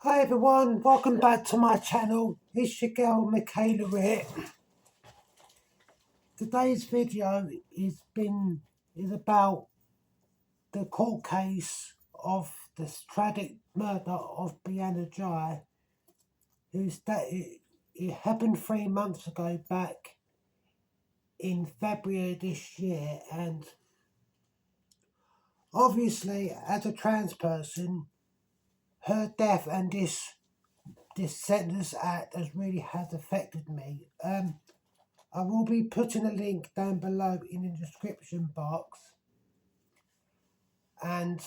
Hi everyone, welcome back to my channel. It's your girl Michaela here. Today's video is about the court case of the tragic murder of Brianna Ghey, it happened 3 months ago, back in February this year, and obviously as a trans person, her death and this sentence act has affected me. I will be putting a link down below in the description box, and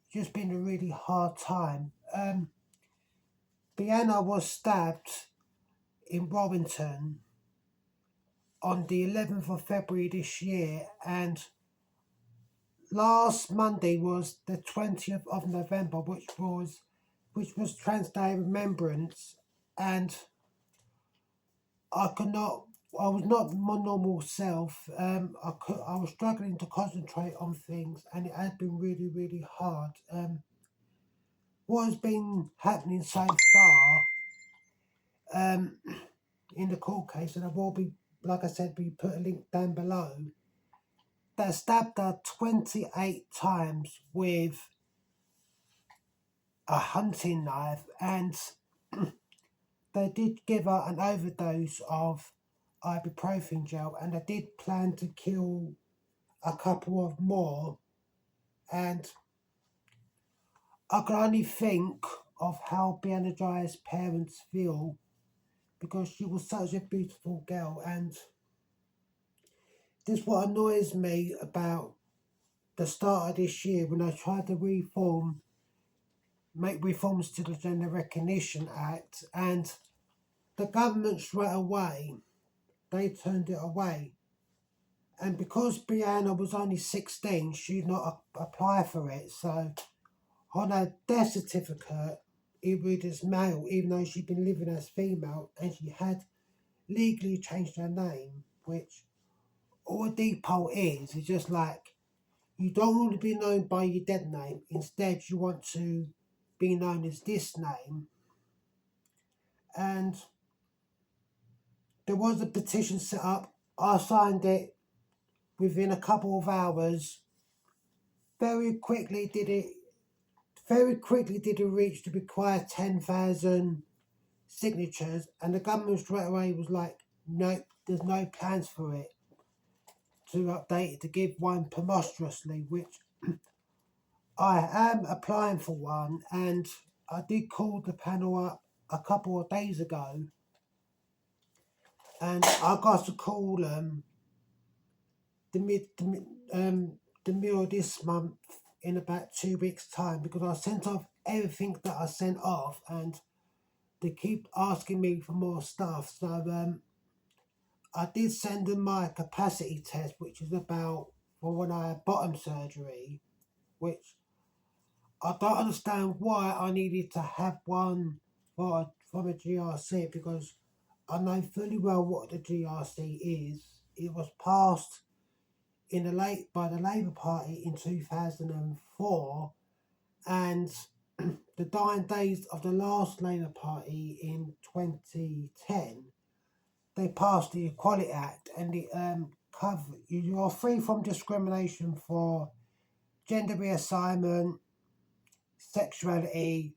just been a really hard time. Brianna was stabbed in Warrington on the 11th of February this year, and last Monday was the 20th of November, which was Trans Day of Remembrance, and I was not my normal self. I was struggling to concentrate on things, and it has been really, really hard. What has been happening so far in the court case, and I will be, like I said, put a link down below. They stabbed her 28 times with a hunting knife, and they did give her an overdose of ibuprofen gel, and they did plan to kill a couple of more, and I can only think of how Brianna Ghey's parents feel, because she was such a beautiful girl. And this is what annoys me about the start of this year, when I tried to make reforms to the Gender Recognition Act, and the government straight away, they turned it away. And because Brianna was only 16, she did not apply for it, so on her death certificate, it read as male, even though she'd been living as female, and she had legally changed her name, which all a depot is just like, you don't want to be known by your dead name, instead you want to be known as this name. And there was a petition set up, I signed it within a couple of hours. Very quickly did it reach the required 10,000 signatures, and the government straight away was like, nope, there's no plans for it, to update it, to give one posthumously, which I am applying for one, and I did call the panel up a couple of days ago, and I got to call the middle of this month, in about 2 weeks' time, because I sent off everything that I sent off, and they keep asking me for more stuff. So I did send them my capacity test, which is about for when I had bottom surgery, which I don't understand why I needed to have one from a GRC, because I know fully well what the GRC is. It was passed by the Labour Party in 2004, and the dying days of the last Labour Party in 2010, they passed the Equality Act, and it you are free from discrimination for gender reassignment, sexuality,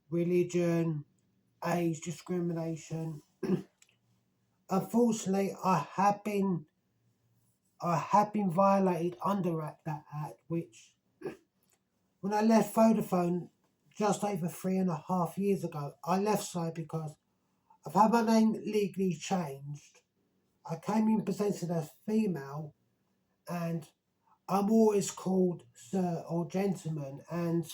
religion, age discrimination. Unfortunately, I have been violated under that act, which, when I left Vodafone just over 3.5 years ago, I left so because I've had my name legally changed. I came in presented as female, and I'm always called sir or gentleman, and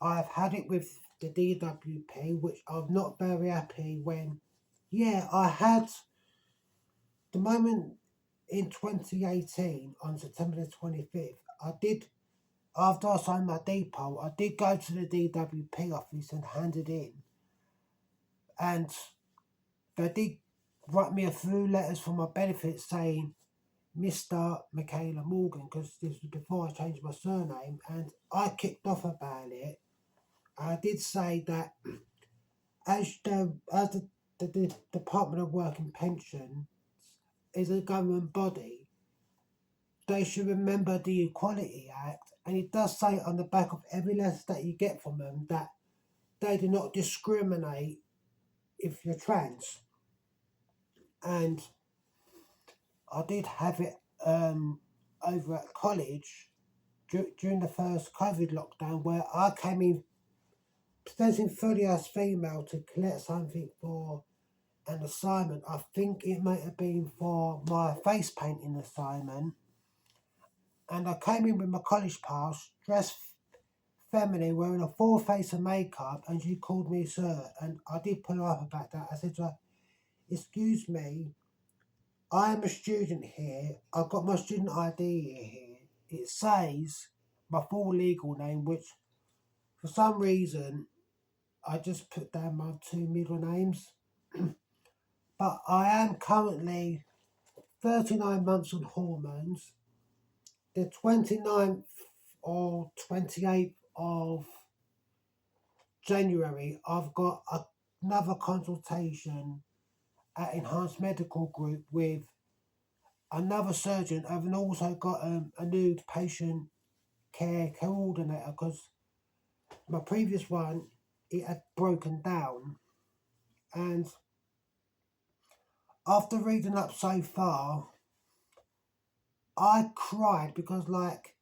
I've had it with the DWP, which I'm not very happy when, yeah, I had the moment in 2018 on September the 25th, I did, after I signed my depot, I did go to the DWP office and hand it in, and they did write me a few letters for my benefits saying Mr. Michaela Morgan, because this was before I changed my surname, and I kicked off about it, I did say that as the Department of Work and Pension is a government body, they should remember the Equality Act, and it does say on the back of every letter that you get from them that they do not discriminate if you're trans. And I did have it over at college during the first COVID lockdown, where I came in presenting fully as female to collect something for an assignment. I think it might have been for my face painting assignment. And I came in with my college pass, dressed feminine, wearing a full face of makeup, and she called me sir. And I did pull her up about that. I said to her, "Excuse me, I am a student here. I've got my student ID here. It says my full legal name, which for some reason I just put down my two middle names. But I am currently 39 months on hormones. The 29th or 28th of January, I've got another consultation at Enhanced Medical Group with another surgeon. I've also got a new patient care coordinator because my previous one, it had broken down. And after reading up so far, I cried because, like,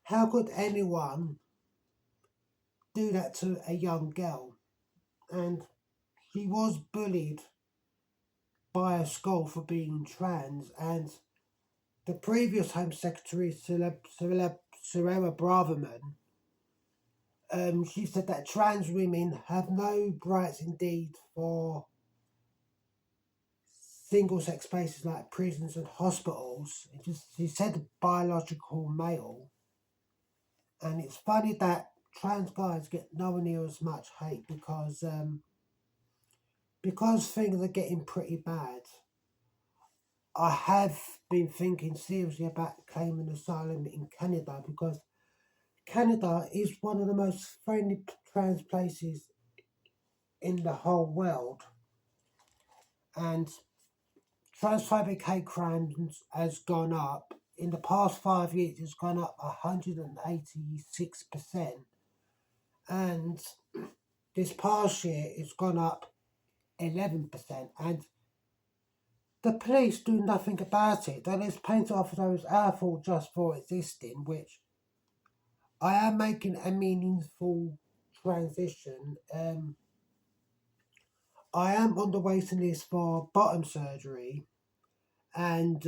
how could anyone do that to a young girl? And she was bullied by a school for being trans, and the previous Home Secretary, Sarah Braverman, she said that trans women have no rights indeed for single sex spaces like prisons and hospitals. She said biological male. And it's funny that trans guys get nowhere near as much hate because things are getting pretty bad. I have been thinking seriously about claiming asylum in Canada because Canada is one of the most friendly trans places in the whole world, and transphobic hate crimes has gone up. In the past 5 years, it's gone up 186%, and this past year, it's gone up 11%, and the police do nothing about it. They just paint it off as our fault just for existing, which I am making a meaningful transition. I am on the waiting list for bottom surgery, and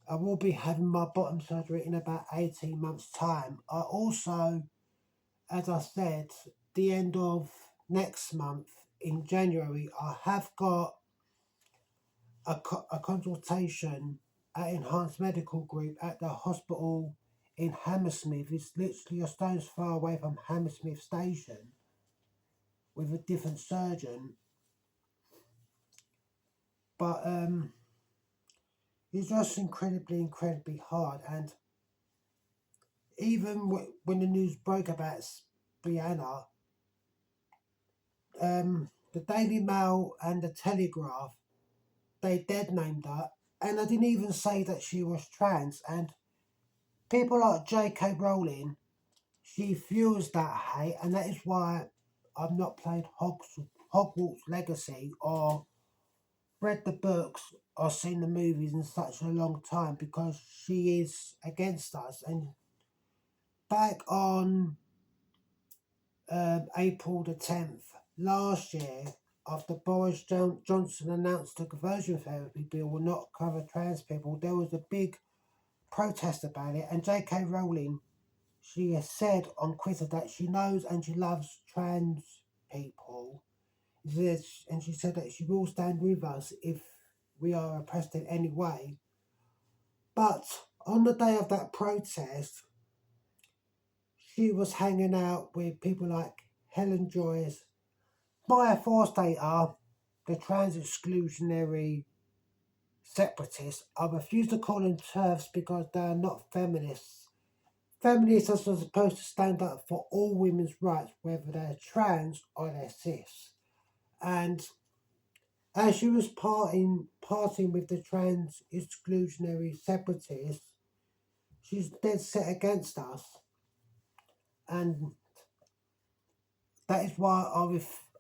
I will be having my bottom surgery in about 18 months' time. I also, as I said, the end of next month in January, I have got a consultation at Enhanced Medical Group at the hospital in Hammersmith. It's literally a stone's throw away from Hammersmith Station with a different surgeon. But it's just incredibly hard. And even when the news broke about Brianna, the Daily Mail and the Telegraph, they dead named her. And I didn't even say that she was trans. And people like J.K. Rowling, she fuels that hate, and that is why I've not played Hogwarts Legacy or read the books or seen the movies in such a long time, because she is against us. And back on April the 10th last year, after Boris Johnson announced the conversion therapy bill will not cover trans people, there was a big protest about it, and J.K. Rowling, she has said on Twitter that she knows and she loves trans people. And she said that she will stand with us if we are oppressed in any way. But on the day of that protest, she was hanging out with people like Helen Joyce, Maya Forstater, the trans exclusionary separatists. I refuse to call them TERFs because they are not feminists. Feminists are supposed to stand up for all women's rights, whether they're trans or they're cis. And as she was parting with the trans exclusionary separatists, she's dead set against us. And that is why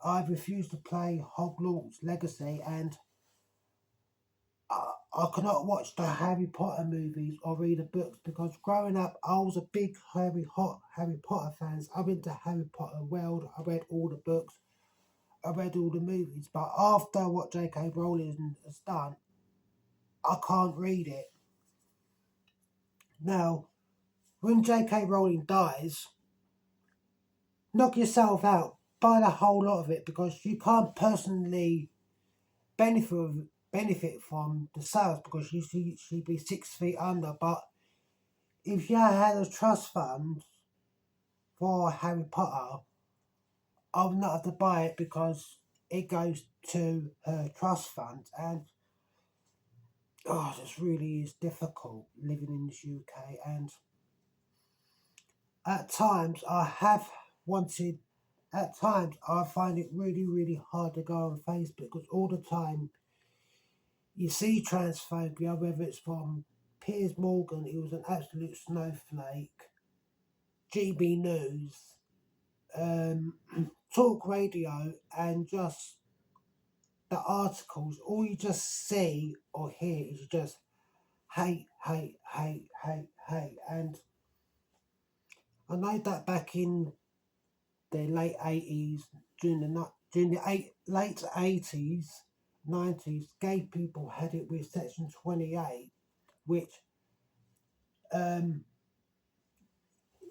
I refuse to play Hogwarts Legacy, and I cannot watch the Harry Potter movies or read the books because growing up I was a big Harry Potter fans. I went to Harry Potter World, I read all the books, I read all the movies, but after what J.K. Rowling has done, I can't read it. Now, when J.K. Rowling dies, knock yourself out, buy the whole lot of it because you can't personally benefit from the sales because she'd be 6 feet under. But if you had a trust fund for Harry Potter, I would not have to buy it because it goes to her trust fund. And this really is difficult living in this UK. And at times wanted, at times I find it really, really hard to go on Facebook because all the time you see transphobia, whether it's from Piers Morgan, he was an absolute snowflake, GB News, talk radio, and just the articles, all you just see or hear is just hate, hate, hate, hate, hate. And I know that back in the late 80s, during the late 80s, 90s, gay people had it with Section 28, which um,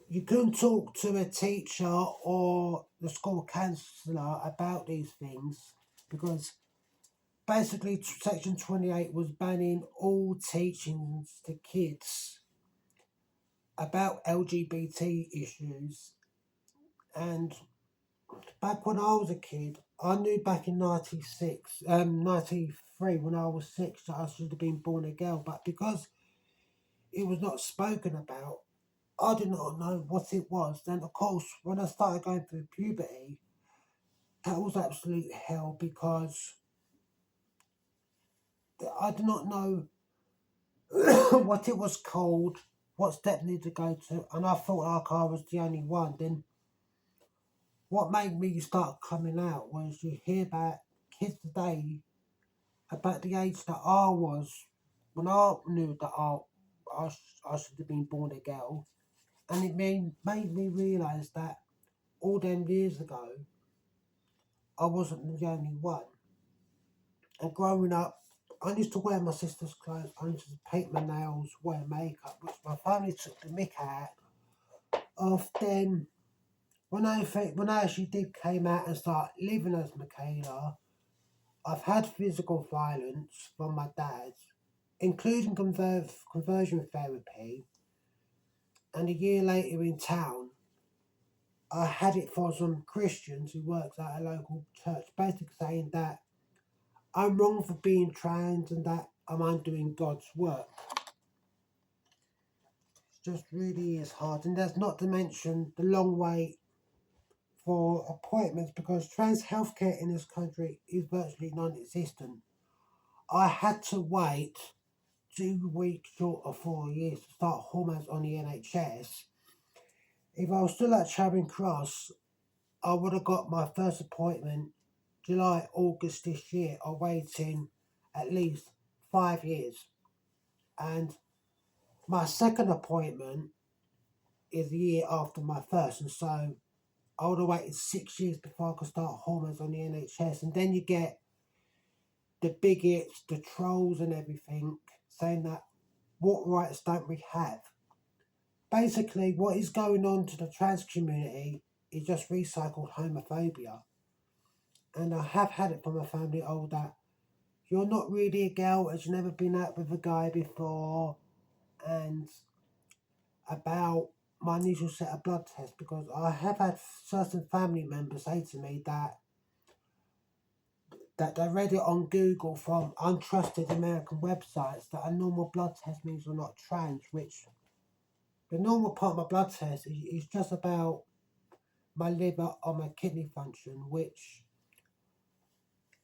you couldn't talk to a teacher or the school counsellor about these things because basically Section 28 was banning all teachings to kids about LGBT issues. And back when I was a kid, I knew back in 93, when I was 6, that I should have been born a girl, but because it was not spoken about, I did not know what it was. Then, of course, when I started going through puberty, that was absolute hell because I did not know what it was called, what step needed to go to, and I felt like I was the only one. Then, what made me start coming out was you hear about kids today about the age that I was when I knew that I should have been born a girl, and it made me realise that all them years ago I wasn't the only one. And growing up, I used to wear my sister's clothes, I used to paint my nails, wear makeup, which my family took the mick out of. Then when I actually did came out and start living as Michaela, I've had physical violence from my dad, including conversion therapy, and a year later in town, I had it for some Christians who works at a local church, basically saying that I'm wrong for being trans and that I'm undoing God's work. It just really is hard, and that's not to mention the long wait for appointments because trans healthcare in this country is virtually non-existent. I had to wait 2 weeks short of 4 years to start hormones on the NHS. If I was still at Charing Cross, I would have got my first appointment July, August this year, or waiting at least 5 years. And my second appointment is a year after my first, and so I would have waited 6 years before I could start hormones on the NHS. And then you get the bigots, the trolls, and everything saying that what rights don't we have? Basically, what is going on to the trans community is just recycled homophobia. And I have had it from a family that you're not really a girl as you've never been out with a guy before, and about my initial set of blood tests because I have had certain family members say to me that they read it on Google from untrusted American websites that a normal blood test means you're not trans, which the normal part of my blood test is just about my liver or my kidney function, which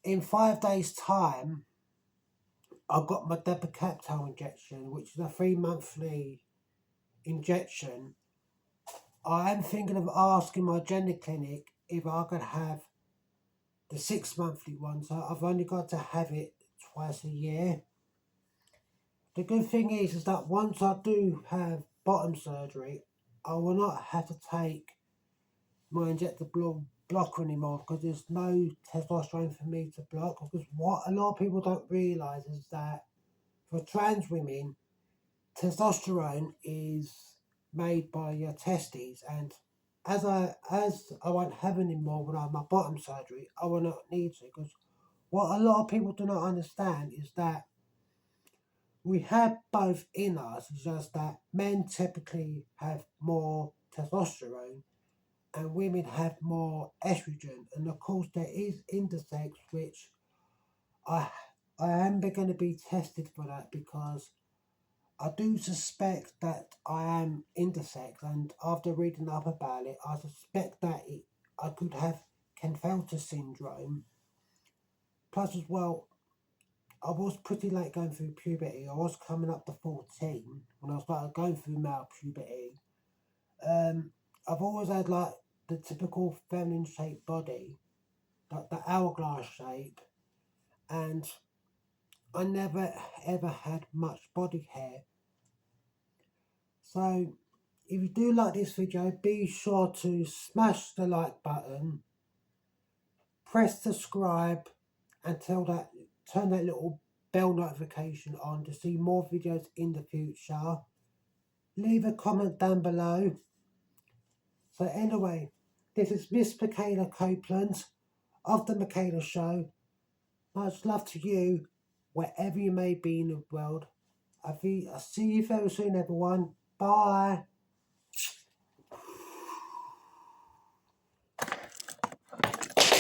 in 5 days' time, I got my Depakote injection, which is a 3 monthly injection. I am thinking of asking my gender clinic if I could have the 6 monthly one, so I've only got to have it twice a year. The good thing is that once I do have bottom surgery, I will not have to take my injectable blocker anymore because there's no testosterone for me to block. Because what a lot of people don't realise is that for trans women, testosterone is made by your testes, and as I won't have any more when I have my bottom surgery, I will not need to. Because what a lot of people do not understand is that we have both in us. It's just that men typically have more testosterone and women have more estrogen. And of course, there is intersex, which I I am going to be tested for that because I do suspect that I am intersex. And after reading up about it, I suspect that I could have Klinefelter syndrome. Plus, as well, I was pretty late going through puberty. I was coming up to 14 when I started going through male puberty. Um, I've always had like the typical feminine shaped body, like the hourglass shape, and I never ever had much body hair. So, if you do like this video, be sure to smash the like button, press subscribe, and turn that little bell notification on to see more videos in the future. Leave a comment down below. So anyway, this is Miss Michaela Copeland of The Michaela Show. Much love to you, wherever you may be in the world. I'll see you very soon, everyone. Bye.